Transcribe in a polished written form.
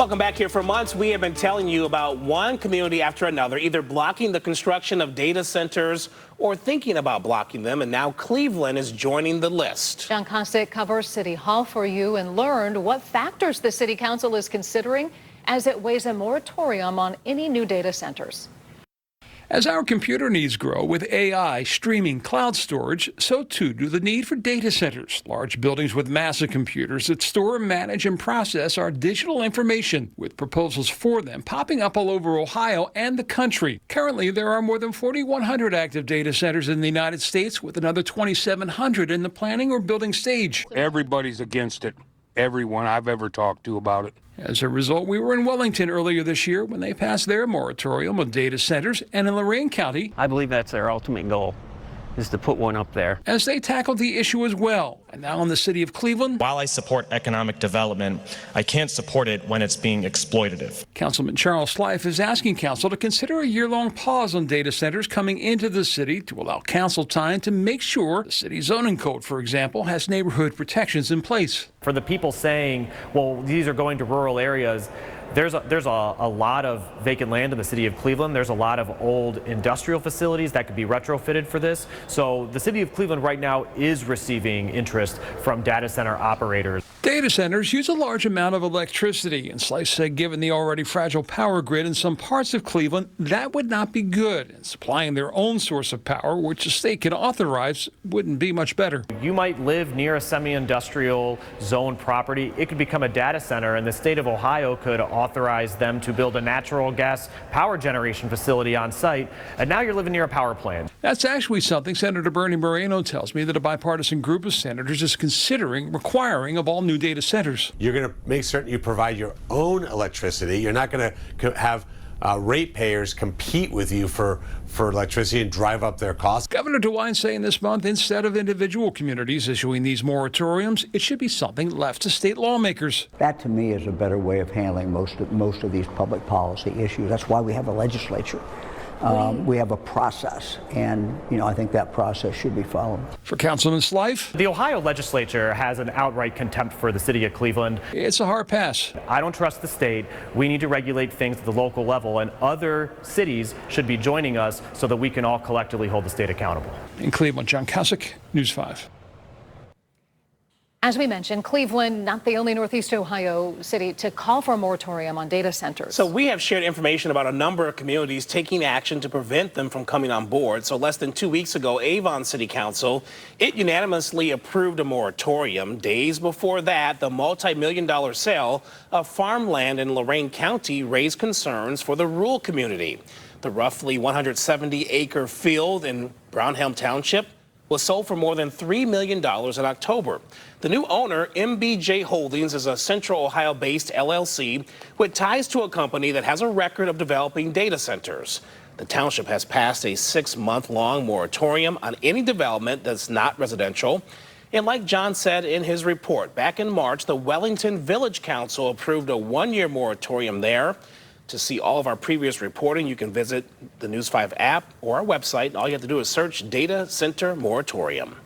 Welcome back. Here for months, we have been telling you about one community after another, either blocking the construction of data centers or thinking about blocking them, and now Cleveland is joining the list. John Kosick covers City Hall for you and learned what factors the City Council is considering as it weighs a moratorium on any new data centers. As our computer needs grow with AI, streaming, cloud storage, so too do the need for data centers, large buildings with massive computers that store, manage, and process our digital information, with proposals for them popping up all over Ohio and the country. Currently, there are more than 4,100 active data centers in the United States, with another 2,700 in the planning or building stage. Everybody's against it. Everyone I've ever talked to about it. As a result, we were in Wellington earlier this year when they passed their moratorium on data centers, and in Lorain County, I believe that's their ultimate goal, is to put one up there. As they tackled the issue as well. And now in the city of Cleveland, while I support economic development, I can't support it when it's being exploitative. Councilman Charles Slife is asking council to consider a year-long pause on data centers coming into the city to allow council time to make sure the city zoning code, for example, has neighborhood protections in place. For the people saying, well, these are going to rural areas, there's a lot of vacant land in the city of Cleveland. There's a lot of old industrial facilities that could be retrofitted for this. So the city of Cleveland right now is receiving interest from data center operators. Data centers use a large amount of electricity, and Slice said given the already fragile power grid in some parts of Cleveland, that would not be good. And supplying their own source of power, which the state can authorize, wouldn't be much better. You might live near a semi-industrial zone property. It could become a data center, and the state of Ohio could authorize them to build a natural gas power generation facility on site, and now you're living near a power plant. That's actually something Senator Bernie Moreno tells me that a bipartisan group of senators is considering requiring of all new data centers. You're going to make certain you provide your own electricity. You're not going to have ratepayers compete with you for electricity and drive up their costs. Governor DeWine saying this month, instead of individual communities issuing these moratoriums, it should be something left to state lawmakers. That, to me, is a better way of handling most of these public policy issues. That's why we have a legislature. We have a process, and I think that process should be followed. For Councilman Slife, the Ohio legislature has an outright contempt for the city of Cleveland. It's a hard pass. I don't trust the state. We need to regulate things at the local level, and other cities should be joining us so that we can all collectively hold the state accountable. In Cleveland, John Kosick, News 5. As we mentioned, Cleveland, not the only Northeast Ohio city to call for a moratorium on data centers. So we have shared information about a number of communities taking action to prevent them from coming on board. So less than 2 weeks ago, Avon City Council, it unanimously approved a moratorium. Days before that, the multi-million-dollar sale of farmland in Lorain County raised concerns for the rural community. The roughly 170-acre field in Brownhelm Township was sold for more than $3 million in October. The new owner, MBJ Holdings, is a Central Ohio-based LLC with ties to a company that has a record of developing data centers. The township has passed a 6-month-long moratorium on any development that's not residential. And like John said in his report, back in March, the Wellington Village Council approved a 1-year moratorium there. To see all of our previous reporting, you can visit the News 5 app or our website. All you have to do is search Data Center Moratorium.